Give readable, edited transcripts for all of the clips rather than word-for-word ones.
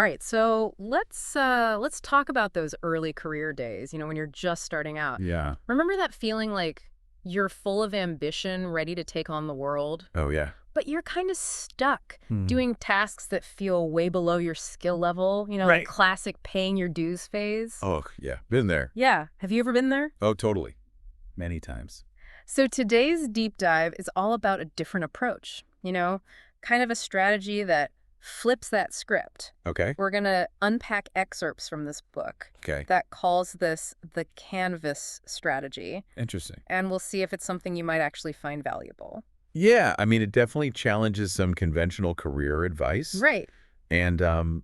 All right, so let's talk about those early career days, when you're just starting out. Yeah. Remember that feeling like you're full of ambition, ready to take on the world, Oh, yeah. but you're kind of stuck Hmm. doing tasks that feel way below your skill level, the Right. classic paying your dues phase? Oh, yeah. Been there. Yeah, have you ever been there? Oh, totally. Many times. So today's deep dive is all about a different approach, kind of a strategy that flips that script. Okay. We're going to unpack excerpts from this book Okay. that calls this the canvas strategy, Interesting. and we'll see if it's something you might actually find valuable. Yeah. I mean, it definitely challenges some conventional career advice. Right. And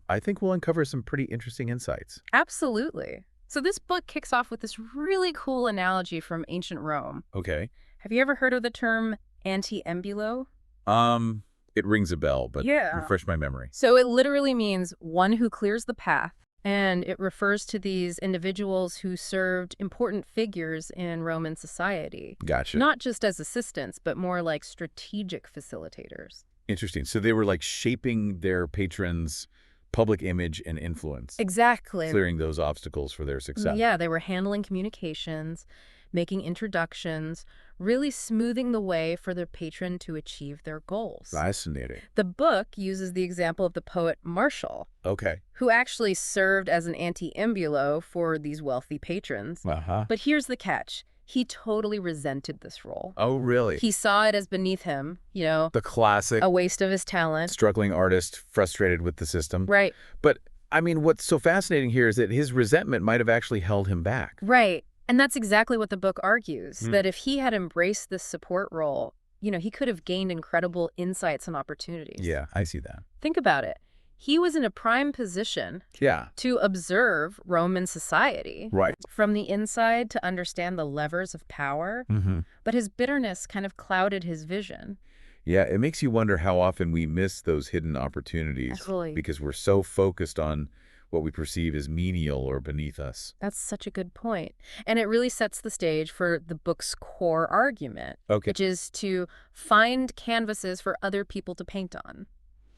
I think we'll uncover some pretty interesting insights. Absolutely. So this book kicks off with this really cool analogy from ancient Rome. Okay. Have you ever heard of the term anti-embulo? Um, it rings a bell, but Yeah. refresh my memory. So it literally means one who clears the path, and it refers to these individuals who served important figures in Roman society, Gotcha. not just as assistants, but more like strategic facilitators. Interesting. So they were like shaping their patrons' public image and influence, Exactly. clearing those obstacles for their success. Yeah, they were handling communications, making introductions, really smoothing the way for their patron to achieve their goals. Fascinating. The book uses the example of the poet Martial, Okay. who actually served as an anti-embulo for these wealthy patrons. Uh-huh. But here's the catch. He totally resented this role. Oh, really? He saw it as beneath him, The classic a waste of his talent. struggling artist frustrated with the system. Right, But, I mean, what's so fascinating here is that his resentment might have actually held him back. right. And that's exactly what the book argues, Hmm. that if he had embraced this support role, he could have gained incredible insights and opportunities. Yeah, I see that. Think about it. He was in a prime position Yeah. to observe Roman society Right. from the inside to understand the levers of power, Mm-hmm. but his bitterness kind of clouded his vision. Yeah, it makes you wonder how often we miss those hidden opportunities Totally. because we're so focused on what we perceive as menial or beneath us. That's such a good point. And it really sets the stage for the book's core argument, Okay. which is to find canvases for other people to paint on.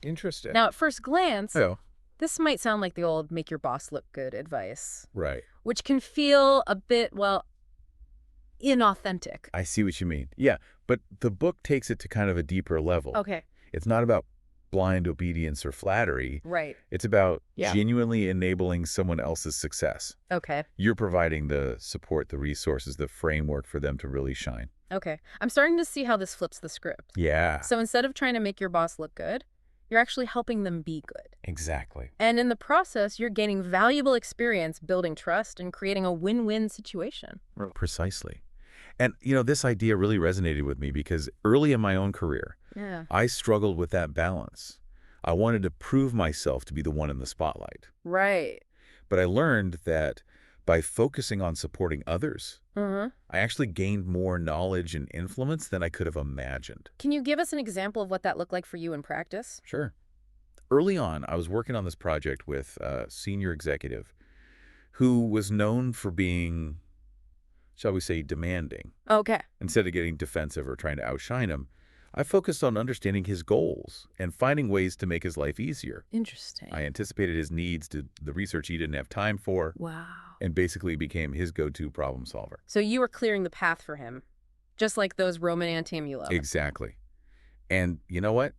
Interesting. Now, at first glance, Oh, this might sound like the old make your boss look good advice, right. which can feel a bit, inauthentic. I see what you mean. Yeah, but the book takes it to kind of a deeper level. Okay, It's not about blind obedience or flattery. right. It's about Yeah. genuinely enabling someone else's success. Okay, You're providing the support, the resources, the framework for them to really shine. okay. I'm starting to see how this flips the script. Yeah, So instead of trying to make your boss look good, you're actually helping them be good. exactly. And in the process, you're gaining valuable experience building trust and creating a win-win situation. Precisely. And, this idea really resonated with me because early in my own career, Yeah. I struggled with that balance. I wanted to prove myself to be the one in the spotlight. Right. But I learned that by focusing on supporting others, Mm-hmm. I actually gained more knowledge and influence than I could have imagined. Can you give us an example of what that looked like for you in practice? Sure. Early on, I was working on this project with a senior executive who was known for being, shall we say, demanding. Okay. Instead of getting defensive or trying to outshine him, I focused on understanding his goals and finding ways to make his life easier. Interesting. I anticipated his needs, did the research he didn't have time for, Wow. and basically became his go-to problem solver. So you were clearing the path for him, just like those Roman anti-embulo. Exactly. And you know what?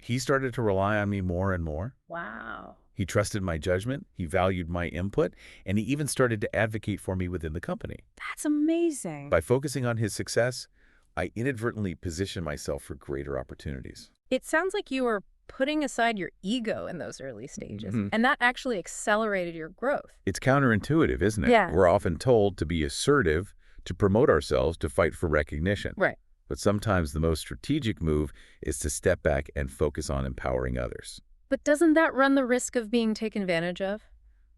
He started to rely on me more and more. Wow. He trusted my judgment, he valued my input, and he even started to advocate for me within the company. That's amazing. By focusing on his success, I inadvertently positioned myself for greater opportunities. It sounds like you were putting aside your ego in those early stages, Mhm. and that actually accelerated your growth. It's counterintuitive, isn't it? Yeah. We're often told to be assertive, to promote ourselves, to fight for recognition. Right. But sometimes the most strategic move is to step back and focus on empowering others. But doesn't that run the risk of being taken advantage of?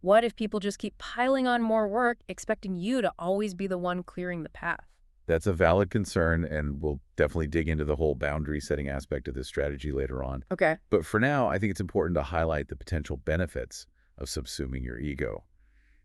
What if people just keep piling on more work, expecting you to always be the one clearing the path? That's a valid concern, and we'll definitely dig into the whole boundary setting aspect of this strategy later on. Okay. But for now, I think it's important to highlight the potential benefits of subsuming your ego,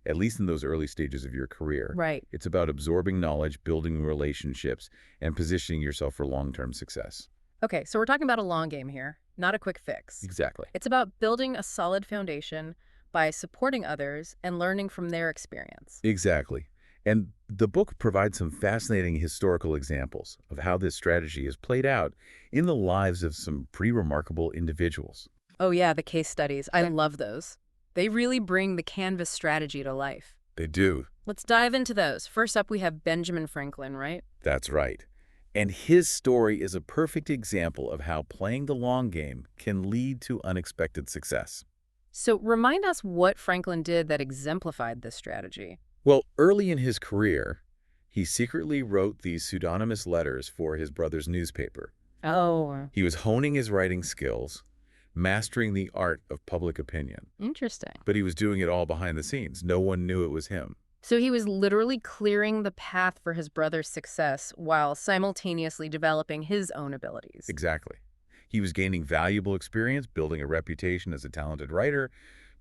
at least in those early stages of your career. Right. It's about absorbing knowledge, building relationships, and positioning yourself for long-term success. Okay, so we're talking about a long game here. not a quick fix. Exactly. It's about building a solid foundation by supporting others and learning from their experience. Exactly. And the book provides some fascinating historical examples of how this strategy is played out in the lives of some pretty remarkable individuals. Oh yeah, the case studies. I love those. They really bring the Canvas strategy to life. They do. Let's dive into those. First up, we have Benjamin Franklin, right? That's right. And his story is a perfect example of how playing the long game can lead to unexpected success. So remind us what Franklin did that exemplified this strategy. Well, early in his career, he secretly wrote these pseudonymous letters for his brother's newspaper. Oh, He was honing his writing skills, mastering the art of public opinion. interesting. But he was doing it all behind the scenes. No one knew it was him. So he was literally clearing the path for his brother's success while simultaneously developing his own abilities. Exactly. He was gaining valuable experience, building a reputation as a talented writer,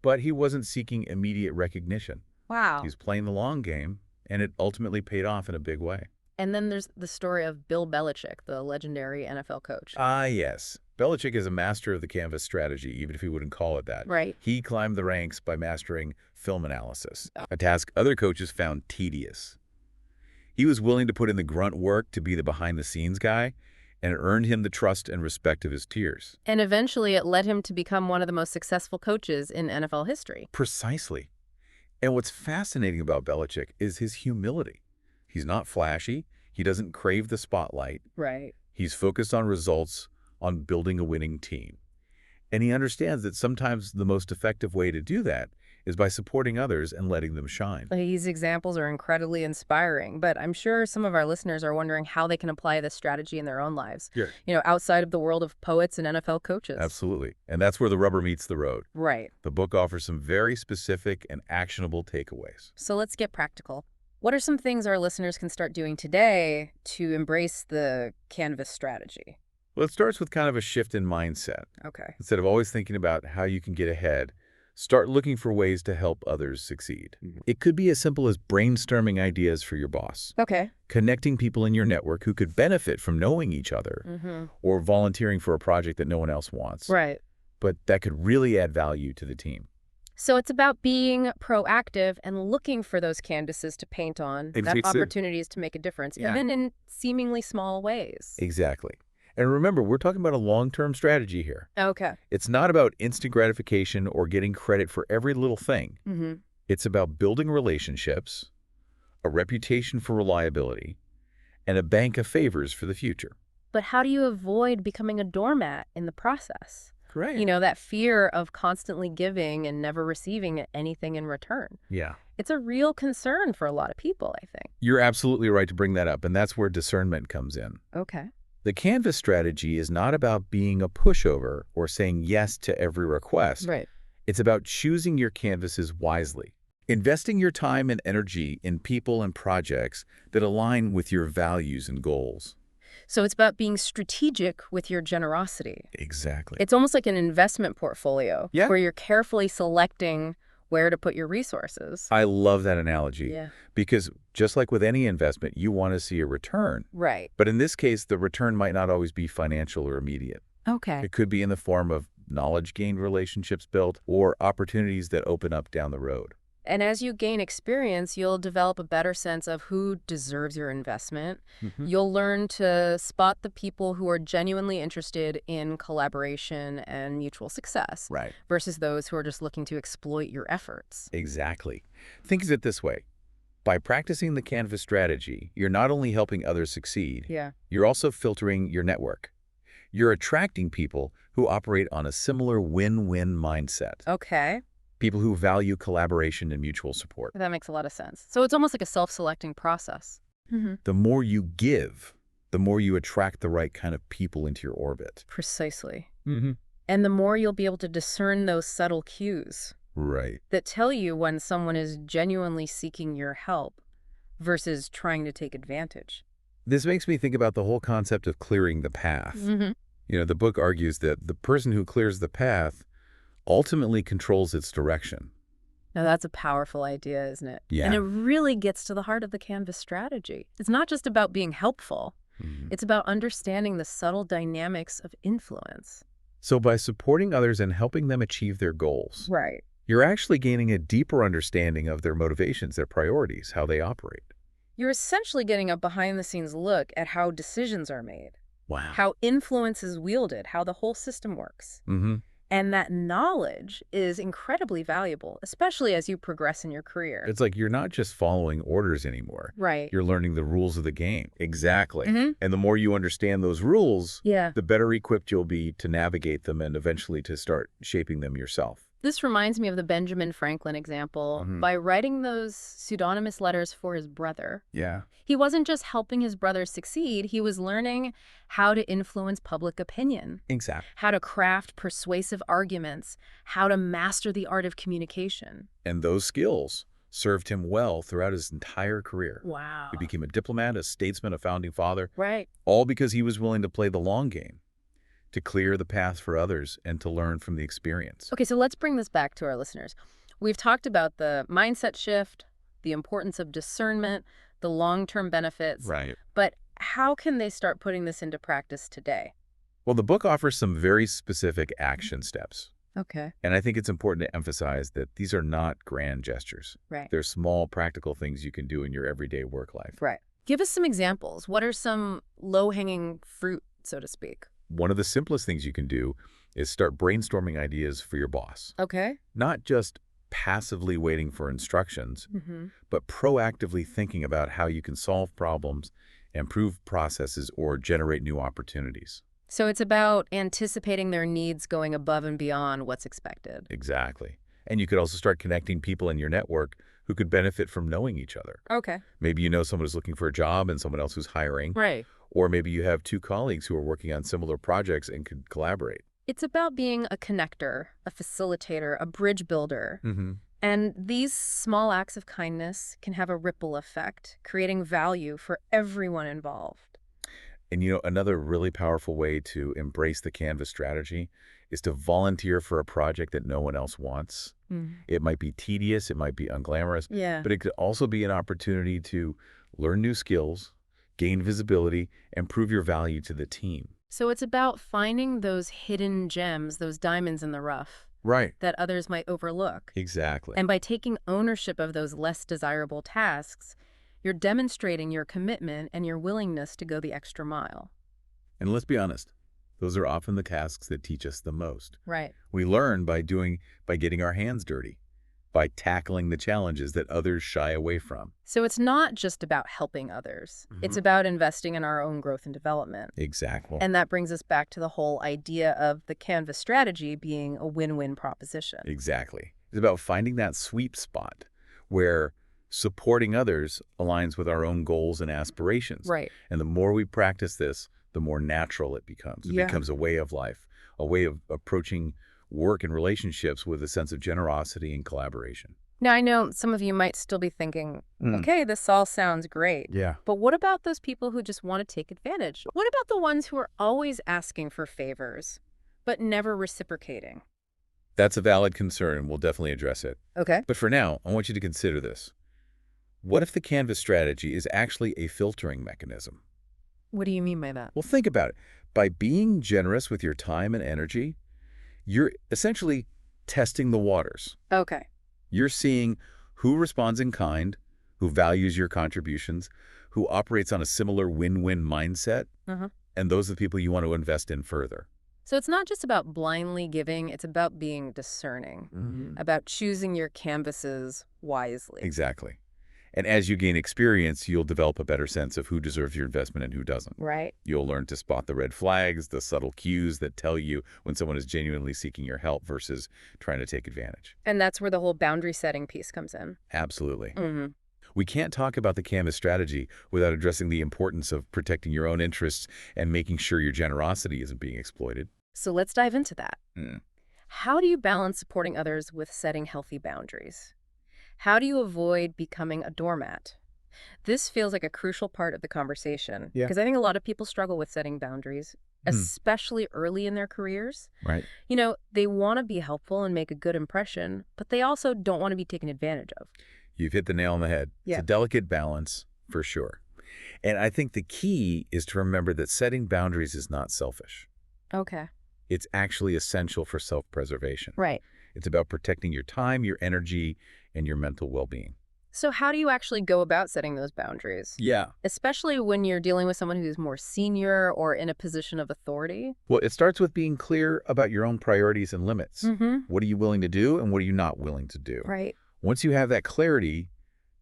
but he wasn't seeking immediate recognition. Wow. He was playing the long game, and it ultimately paid off in a big way. And then there's the story of Bill Belichick, the legendary NFL coach. Ah, yes. Belichick is a master of the canvas strategy, even if he wouldn't call it that. Right. He climbed the ranks by mastering film analysis, a task other coaches found tedious. He was willing to put in the grunt work to be the behind-the-scenes guy, and it earned him the trust and respect of his peers. And eventually it led him to become one of the most successful coaches in NFL history. Precisely. And what's fascinating about Belichick is his humility. He's not flashy. He doesn't crave the spotlight. Right. He's focused on results, on building a winning team. And he understands that sometimes the most effective way to do that is by supporting others and letting them shine. These examples are incredibly inspiring, but I'm sure some of our listeners are wondering how they can apply this strategy in their own lives, Yeah. Outside of the world of poets and NFL coaches. Absolutely. And that's where the rubber meets the road. Right. The book offers some very specific and actionable takeaways. So let's get practical. What are some things our listeners can start doing today to embrace the Canvas strategy? Well, it starts with kind of a shift in mindset. Okay. Instead of always thinking about how you can get ahead, start looking for ways to help others succeed. It could be as simple as brainstorming ideas for your boss, Okay. connecting people in your network who could benefit from knowing each other, or volunteering for a project that no one else wants, Right. but that could really add value to the team. So it's about being proactive and looking for those canvases to paint on, that opportunities to make a difference, Yeah. even in seemingly small ways. Exactly. And remember, we're talking about a long-term strategy here. Okay. It's not about instant gratification or getting credit for every little thing. It's about building relationships, a reputation for reliability, and a bank of favors for the future. But how do you avoid becoming a doormat in the process? Great. That fear of constantly giving and never receiving anything in return. Yeah. It's a real concern for a lot of people, I think. You're absolutely right to bring that up, and that's where discernment comes in. Okay. The Canvas strategy is not about being a pushover or saying yes to every request. Right. It's about choosing your canvases wisely, investing your time and energy in people and projects that align with your values and goals. So it's about being strategic with your generosity. Exactly. It's almost like an investment portfolio Yeah. where you're carefully selecting where to put your resources. I love that analogy. Yeah. Because just like with any investment, you want to see a return. Right. But in this case, the return might not always be financial or immediate. Okay. It could be in the form of knowledge gained, relationships built, or opportunities that open up down the road. And as you gain experience, you'll develop a better sense of who deserves your investment. You'll learn to spot the people who are genuinely interested in collaboration and mutual success Right. versus those who are just looking to exploit your efforts. Exactly. Think of it this way. By practicing the Canvas strategy, you're not only helping others succeed, Yeah. you're also filtering your network. You're attracting people who operate on a similar win-win mindset. Okay. People who value collaboration and mutual support. That makes a lot of sense. So it's almost like a self-selecting process. The more you give, the more you attract the right kind of people into your orbit. Precisely. And the more you'll be able to discern those subtle cues Right. that tell you when someone is genuinely seeking your help versus trying to take advantage. This makes me think about the whole concept of clearing the path. The book argues that the person who clears the path ultimately controls its direction. Now that's a powerful idea, isn't it? Yeah. And it really gets to the heart of the Canvas strategy. It's not just about being helpful. It's about understanding the subtle dynamics of influence. So by supporting others and helping them achieve their goals, Right. you're actually gaining a deeper understanding of their motivations, their priorities, how they operate. You're essentially getting a behind-the-scenes look at how decisions are made, Wow. how influence is wielded, how the whole system works. Mm-hmm. And that knowledge is incredibly valuable, especially as you progress in your career. It's like you're not just following orders anymore. Right. You're learning the rules of the game. Exactly. Mm-hmm. And the more you understand those rules, Yeah. the better equipped you'll be to navigate them and eventually to start shaping them yourself. This reminds me of the Benjamin Franklin example. Mhm. By writing those pseudonymous letters for his brother, Yeah. he wasn't just helping his brother succeed, he was learning how to influence public opinion, Exactly. how to craft persuasive arguments, how to master the art of communication. And those skills served him well throughout his entire career. Wow. He became a diplomat, a statesman, a founding father, Right. all because he was willing to play the long game, to clear the path for others and to learn from the experience. Okay, so let's bring this back to our listeners. We've talked about the mindset shift, the importance of discernment, the long-term benefits, Right. but how can they start putting this into practice today? Well, the book offers some very specific action steps. Okay. And I think it's important to emphasize that these are not grand gestures. Right. They're small, practical things you can do in your everyday work life. Right. Give us some examples. What are some low-hanging fruit, so to speak? One of the simplest things you can do is start brainstorming ideas for your boss. Okay. Not just passively waiting for instructions, Mm-hmm. but proactively thinking about how you can solve problems, improve processes, or generate new opportunities. So it's about anticipating their needs, going above and beyond what's expected. Exactly. And you could also start connecting people in your network who could benefit from knowing each other. Okay. Maybe you know someone who's looking for a job and someone else who's hiring. Right. Or maybe you have two colleagues who are working on similar projects and could collaborate. It's about being a connector, a facilitator, a bridge builder. Mm-hmm. And these small acts of kindness can have a ripple effect, creating value for everyone involved. And another really powerful way to embrace the Canvas strategy is to volunteer for a project that no one else wants. It might be tedious, it might be unglamorous, Yeah. but it could also be an opportunity to learn new skills, gain visibility, and prove your value to the team. So it's about finding those hidden gems, those diamonds in the rough Right. that others might overlook. Exactly. And by taking ownership of those less desirable tasks, you're demonstrating your commitment and your willingness to go the extra mile. And let's be honest, those are often the tasks that teach us the most. Right. We learn by getting our hands dirty, by tackling the challenges that others shy away from. So it's not just about helping others. It's Mhm. about investing in our own growth and development. Exactly. And that brings us back to the whole idea of the Canvas strategy being a win-win proposition. Exactly. It's about finding that sweet spot where supporting others aligns with our own goals and aspirations. Right. And the more we practice this, the more natural it becomes. It Yeah. becomes a way of life, a way of approaching work and relationships with a sense of generosity and collaboration. Now, I know some of you might still be thinking, okay, this all sounds great. Yeah. But what about those people who just want to take advantage? What about the ones who are always asking for favors, but never reciprocating? That's a valid concern, and we'll definitely address it. Okay. But for now, I want you to consider this. What if the Canvas strategy is actually a filtering mechanism? What do you mean by that? Well, think about it. By being generous with your time and energy, you're essentially testing the waters. Okay. You're seeing who responds in kind, who values your contributions, who operates on a similar win-win mindset, and those are the people you want to invest in further. So it's not just about blindly giving, it's about being discerning, about choosing your canvases wisely. Exactly. And as you gain experience, you'll develop a better sense of who deserves your investment and who doesn't. Right. You'll learn to spot the red flags, the subtle cues that tell you when someone is genuinely seeking your help versus trying to take advantage. And that's where the whole boundary setting piece comes in. Absolutely. Mm-hmm. We can't talk about the Canvas strategy without addressing the importance of protecting your own interests and making sure your generosity isn't being exploited. So let's dive into that. How do you balance supporting others with setting healthy boundaries? How do you avoid becoming a doormat? This feels like a crucial part of the conversation because I think a lot of people struggle with setting boundaries, especially early in their careers. Right. You know, they want to be helpful and make a good impression, but they also don't want to be taken advantage of. You've hit the nail on the head. Yeah. It's a delicate balance, for sure. And I think the key is to remember that setting boundaries is not selfish. Okay. It's actually essential for self-preservation. Right. It's about protecting your time, your energy, and your mental well-being. So how do you actually go about setting those boundaries? Yeah. Especially when you're dealing with someone who's more senior or in a position of authority? Well, it starts with being clear about your own priorities and limits. Mm-hmm. What are you willing to do and what are you not willing to do? Right. Once you have that clarity,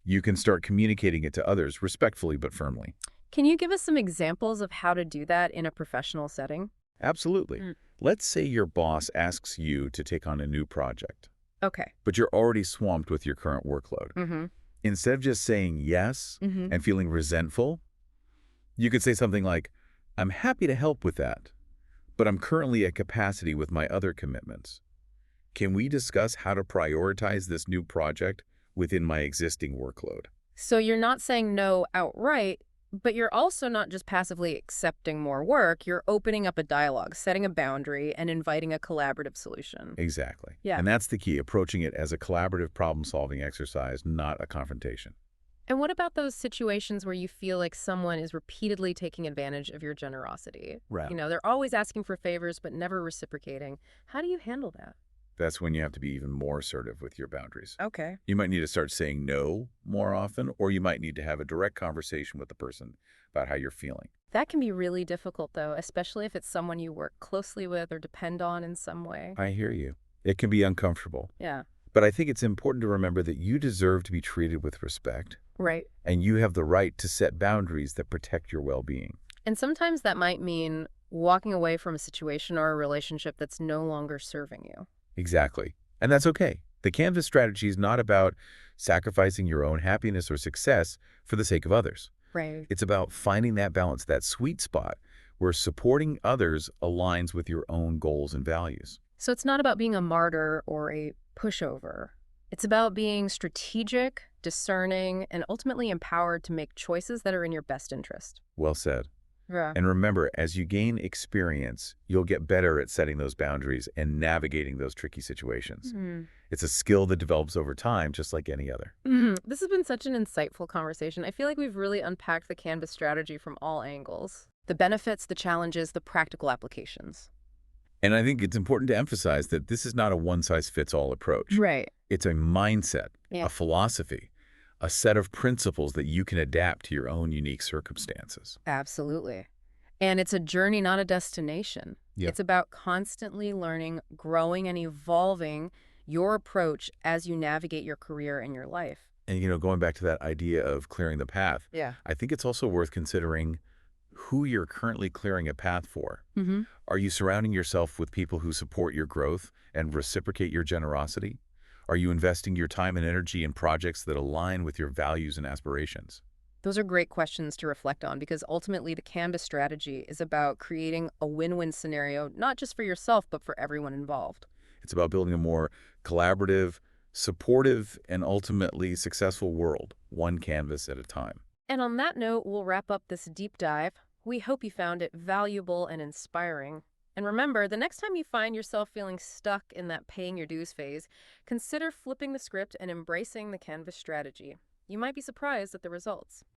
you can start communicating it to others respectfully but firmly. Can you give us some examples of how to do that in a professional setting? Absolutely. Mm. Let's say your boss asks you to take on a new project, Okay. but you're already swamped with your current workload. Mm-hmm. Instead of just saying yes Mm-hmm. and feeling resentful, you could say something like, I'm happy to help with that, but I'm currently at capacity with my other commitments. Can we discuss how to prioritize this new project within my existing workload? So you're not saying no outright, but you're also not just passively accepting more work. You're opening up a dialogue, setting a boundary, and inviting a collaborative solution. Exactly. Yeah. And that's the key, approaching it as a collaborative problem-solving exercise, not a confrontation. And what about those situations where you feel like someone is repeatedly taking advantage of your generosity? Right. You know, they're always asking for favors, but never reciprocating. How do you handle that? That's when you have to be even more assertive with your boundaries. Okay. You might need to start saying no more often, or you might need to have a direct conversation with the person about how you're feeling. That can be really difficult, though, especially if it's someone you work closely with or depend on in some way. I hear you. It can be uncomfortable. Yeah. But I think it's important to remember that you deserve to be treated with respect, Right. and you have the right to set boundaries that protect your well-being. And sometimes that might mean walking away from a situation or a relationship that's no longer serving you. Exactly. And that's okay. The Canvas strategy is not about sacrificing your own happiness or success for the sake of others. Right. It's about finding that balance, that sweet spot, where supporting others aligns with your own goals and values. So it's not about being a martyr or a pushover. It's about being strategic, discerning, and ultimately empowered to make choices that are in your best interest. Well said. Yeah. And remember, as you gain experience, you'll get better at setting those boundaries and navigating those tricky situations. It's a skill that develops over time, just like any other. This has been such an insightful conversation. I feel like we've really unpacked the Canvas strategy from all angles. The benefits, the challenges, the practical applications. And I think it's important to emphasize that this is not a one-size-fits-all approach. Right. It's a mindset, Yeah. a philosophy, a set of principles that you can adapt to your own unique circumstances. Absolutely. And it's a journey, not a destination. Yep. It's about constantly learning, growing, and evolving your approach as you navigate your career and your life. And, going back to that idea of clearing the path, Yeah. I think it's also worth considering who you're currently clearing a path for. Mm-hmm. Are you surrounding yourself with people who support your growth and reciprocate your generosity? Are you investing your time and energy in projects that align with your values and aspirations? Those are great questions to reflect on because ultimately the Canvas strategy is about creating a win-win scenario, not just for yourself, but for everyone involved. It's about building a more collaborative, supportive, and ultimately successful world, one canvas at a time. And on that note, we'll wrap up this deep dive. We hope you found it valuable and inspiring. And remember, the next time you find yourself feeling stuck in that paying your dues phase, consider flipping the script and embracing the Canvas strategy. You might be surprised at the results.